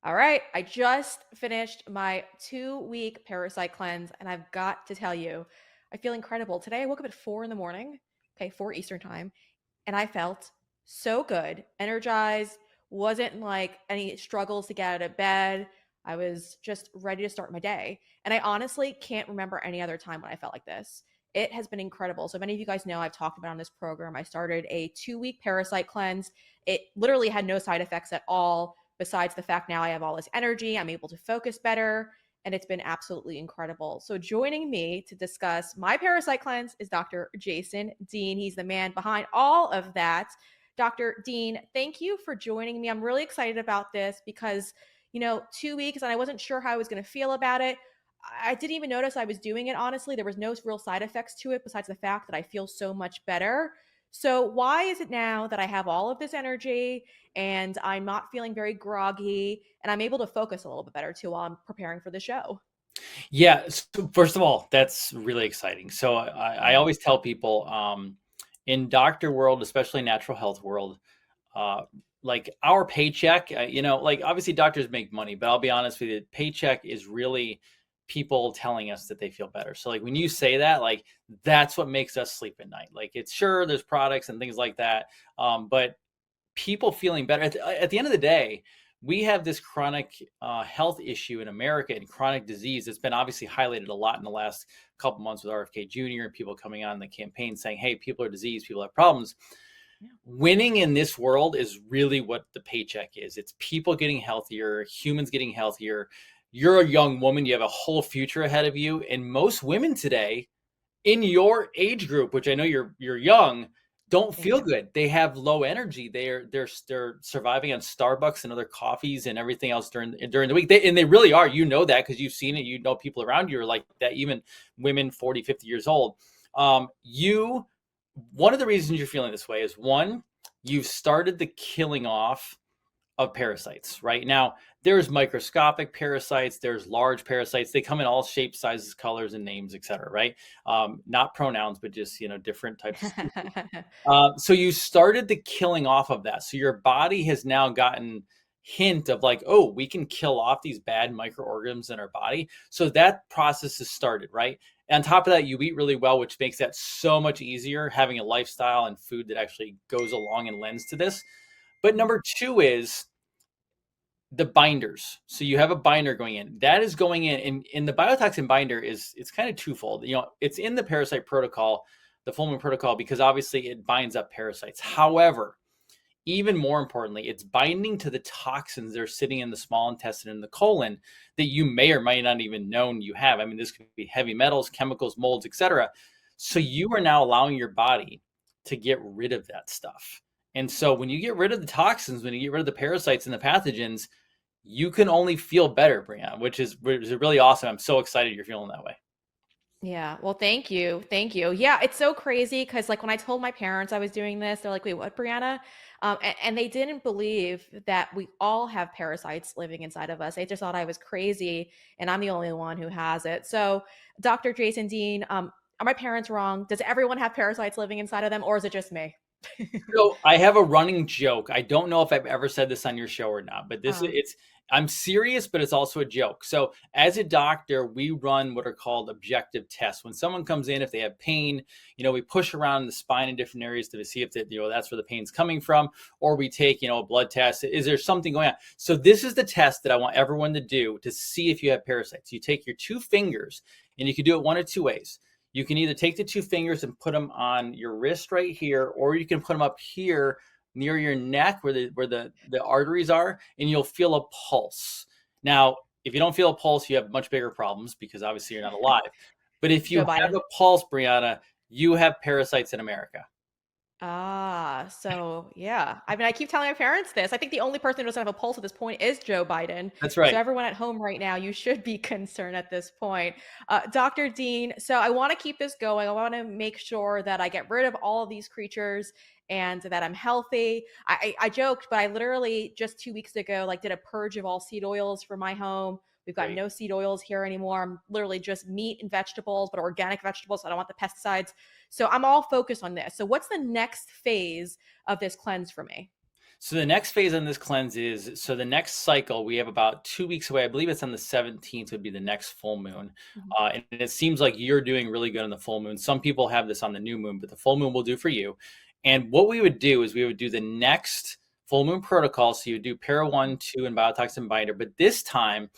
All right, I just finished my 2-week parasite cleanse, and I've got to tell you, I feel incredible. Today I woke up at 4 in the morning, okay, 4 Eastern time, and I felt so good, energized, wasn't like any struggles to get out of bed. I was just ready to start my day. And I honestly can't remember any other time when I felt like this. It has been incredible. So many of you guys know I've talked about on this program. I started a 2-week parasite cleanse. It literally had no side effects at all, besides the fact now I have all this energy. I'm able to focus better, and it's been absolutely incredible. So, joining me to discuss my parasite cleanse is Dr. Jason Dean. He's the man behind all of that. Dr. Dean, thank you for joining me. I'm really excited about this because, 2 weeks and I wasn't sure how I was going to feel about it. I didn't even notice I was doing it, honestly. There was no real side effects to it besides the fact that I feel so much better. So, why is it now that I have all of this energy and I'm not feeling very groggy and I'm able to focus a little bit better too while I'm preparing for the show? Yeah. So first of all, that's really exciting. So I Mhm. always tell people in doctor world, especially natural health world, uh, like our paycheck, like obviously doctors make money, but I'll be honest with you, paycheck is really people telling us that they feel better. So like when you say that, like that's what makes us sleep at night. Like it's sure there's products and things like that, but people feeling better. At the end of the day, we have this chronic health issue in America and chronic disease that's been obviously highlighted a lot in the last couple months with RFK Jr. and people coming on the campaign saying, hey, people are diseased, people have problems. Yeah. Winning in this world is really what the paycheck is. It's people getting healthier, humans getting healthier. You're a young woman, you have a whole future ahead of you. And most women today in your age group, which I know you're young, don't Thank feel you. good. They have low energy. They're surviving on Starbucks and other coffees and everything else during the week. They really are. You know that because you've seen it. You know people around you are like that. Even women 40, 50 years old. You One of the reasons you're feeling this way is one, you've started the killing off of parasites. Right now, there's microscopic parasites, there's large parasites. They come in all shapes, sizes, colors, and names, etc. Right? Not pronouns, but just different types of species. So you started the killing off of that. So your body has now gotten hint of like, oh, we can kill off these bad microorganisms in our body. So that process has started, right? And on top of that, you eat really well, which makes that so much easier having a lifestyle and food that actually goes along and lends to this. But Mhm. number two is the binders. So you have a binder going in. That is going in the biotoxin binder it's kind of twofold. It's in the parasite protocol, the Fulman protocol, because obviously it binds up parasites. However, even more importantly, it's binding to the toxins that are sitting in the small intestine and the colon that you may or may not even known you have. I mean, this could be heavy metals, chemicals, molds, etc. So you are now allowing your body to get rid of that stuff. And so when you get rid of the toxins, when you get rid of the parasites and the pathogens, you can only feel better, Brianna, which is really awesome. I'm so excited you're feeling that way. Yeah. Well, thank you. Thank you. Yeah, it's so crazy because, like, when I told my parents I was doing this, they're like, wait, what, Brianna? And they didn't believe that we all have parasites living inside of us. They just thought I was crazy and I'm the only one who has it. So, Dr. Jason Dean, are my parents wrong? Does everyone have parasites living inside of them, or is it just me? So I have a running joke. I don't know if I've ever said this on your show or not, but uh, I'm serious, but it's also a joke. So as a doctor, we run what are called objective tests. When someone comes in, if they have pain, we push around the spine in different areas to see if that's where the pain's coming from, or we take, a blood test. Is there something going on? So this is the test that I want everyone to do to see if you have parasites. You take your two fingers, and you can do it one of two ways. You can either take the two fingers and put them on your wrist right here, or you can put them up here near your neck where the arteries are, and you'll feel a pulse. Now, if you don't feel a pulse, you have much bigger problems because obviously you're not alive. But if you Joe have Biden. a pulse, Brianna, you have parasites in America. So yeah. I mean, I keep telling my parents this. I think the only person who doesn't have a pulse at this point is Joe Biden. That's So right. everyone at home right now, you should be concerned at this point. Dr. Dean, so I want to keep this going. I want to make sure that I get rid of all of these creatures and that I'm healthy. I joked, but I literally just 2 weeks ago like did a purge of all seed oils for my home. We've got Great. no seed oils here anymore. I'm literally just meat and vegetables, but organic vegetables. So I don't want the pesticides. So I'm all focused on this. So what's the next phase of this cleanse for me? So the next phase on this cleanse is so the next cycle we have about 2 weeks away. I believe it's on the 17th would be the next full moon, Mhm. and it seems like you're doing really good on the full moon. Some people have this on the new moon, but the full moon will do for you. And what we would do is we would do the next full moon protocol. So you would do para one, two, and biotoxin binder, but this time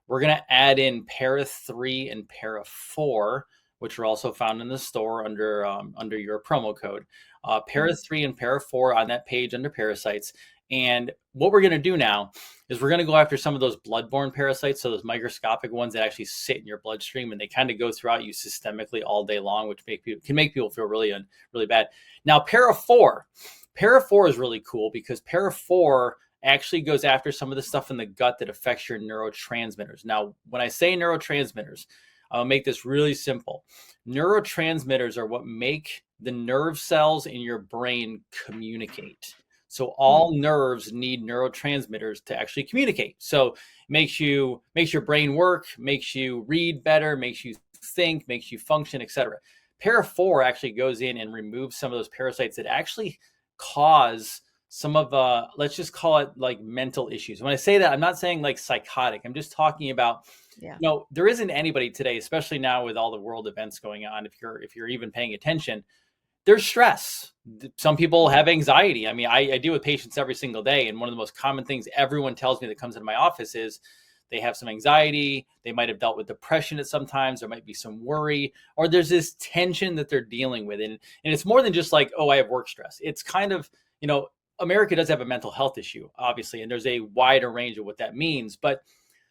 we're going to add in para 3 and para 4, which are also found in the store under your promo code. Para Mhm. 3 and para 4 on that page under parasites. And what we're going to do now is we're going to go after some of those bloodborne parasites, so those microscopic ones that actually sit in your bloodstream and they kind of go throughout you systemically all day long, which can make people feel really bad. Now, para 4 is really cool because para 4 actually goes after some of the stuff in the gut that affects your neurotransmitters. Now, when I say neurotransmitters, I'll make this really simple. Neurotransmitters are what make the nerve cells in your brain communicate. So Mhm. all nerves need neurotransmitters to actually communicate. So it makes your brain work, makes you read better, makes you think, makes you function, etc. Para 4 actually goes in and removes some of those parasites that actually cause some of let's just call it like mental issues. When I say that, I'm not saying like psychotic. I'm just talking about, Yeah. there isn't anybody today, especially now with all the world events going on, if you're even paying attention, there's stress. Some people Mhm. have anxiety. I mean, I deal with patients every single day, and one of the most common things everyone tells me that comes into my office is they have some anxiety. They might have dealt with depression at some times. There might be some worry, or there's this tension that they're dealing with, and it's more than just like, oh, I have work stress. It's kind of, America does have a mental health issue, obviously, and there's a wider range of what that means, but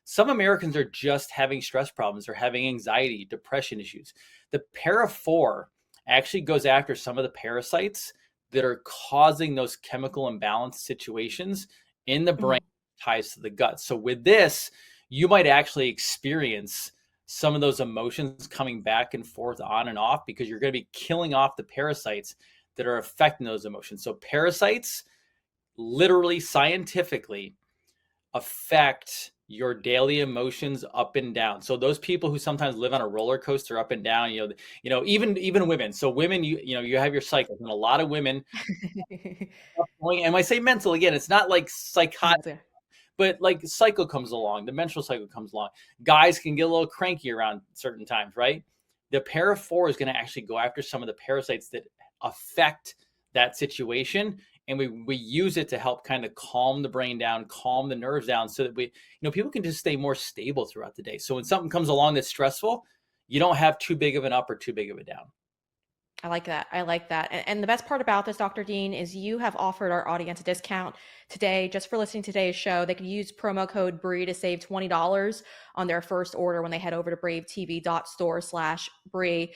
some Americans are just having stress problems or having anxiety, depression issues. The para 4 actually goes after some of the parasites that are causing those chemical imbalance situations in the brain, Mhm. ties to the gut. So with this, you might actually experience some of those emotions coming back and forth on and off because you're going to be killing off the parasites that are affecting those emotions. So parasites literally scientifically affect your daily emotions up and down. So those people who sometimes live on a roller coaster up and down, even women. So women, you have your cycles, and a lot of women going. And when I say mental again, it's not like psychotic, Mental. but like the cycle comes along, the menstrual cycle comes along. Guys can get a little cranky around certain times, right? The para 4 is going to actually go after some of the parasites that affect that situation. And we use it to help kind of calm the brain down, calm the nerves down so that people can just stay more stable throughout the day. So when something comes along that's stressful, you don't have too big of an up or too big of a down. I like that. I like that. And the best part about this, Dr. Dean, is you have offered our audience a discount today just for listening to today's show. They can use promo code BREE to save $20 on their first order when they head over to bravetv.store/BREE.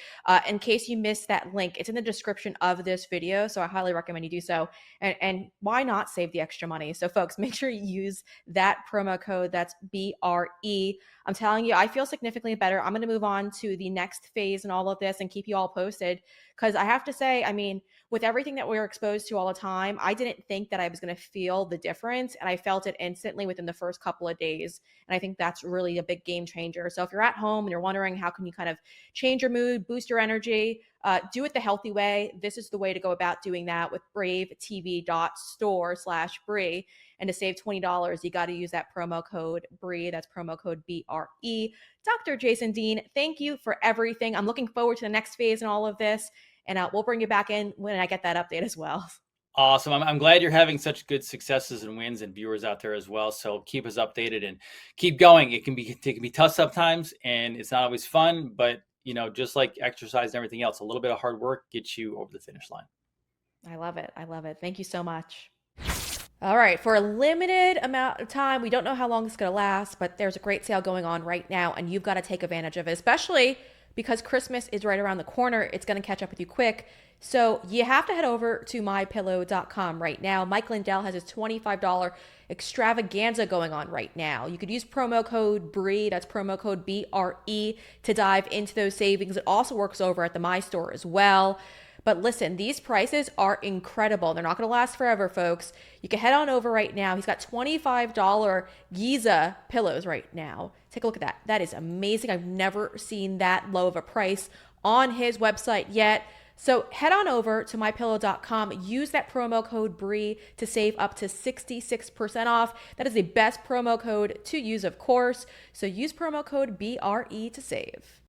In case you missed that link, it's in the description of this video. So I highly recommend you do so. And why not save the extra money? So, folks, make sure you use that promo code. That's BRE. I'm telling you, I feel significantly better. I'm going to move on to the next phase and all of this and keep you all posted. Because I have to say, I mean, with everything that we're exposed to all the time, I didn't think that I was going to feel the difference. And I felt it instantly within the first couple of days. And I think that's really a big game changer. So if you're at home and you're wondering how can you kind of change your mood, boost your energy, do it the healthy way. This is the way to go about doing that with bravetv.store/Bree. And to save $20, you got to use that promo code BREE. That's promo code BRE. Dr. Jason Dean, thank you for everything. I'm looking forward to the next phase and all of this. And we'll bring you back in when I get that update as well. Awesome. I'm glad you're having such good successes and wins and viewers out there as well. So keep us updated and keep going. It can be tough sometimes and it's not always fun, but just like exercise and everything else, a little bit of hard work gets you over the finish line. I love it. I love it. Thank you so much. All right, for a limited amount of time, we don't know how long it's going to last, but there's a great sale going on right now, and you've got to take advantage of it, especially because Christmas is right around the corner. It's going to catch up with you quick. So you have to head over to mypillow.com right now. Mike Lindell has his $25 extravaganza going on right now. You could use promo code BRE, that's promo code BRE, to dive into those savings. It also works over at the My Store as well. But listen, these prices are incredible. They're not going to last forever, folks. You can head on over right now. He's got $25 Giza pillows right now. Take a look at that. That is amazing. I've never seen that low of a price on his website yet. So head on over to mypillow.com. Use that promo code BREE to save up to 66% off. That is the best promo code to use, of course. So use promo code BRE to save.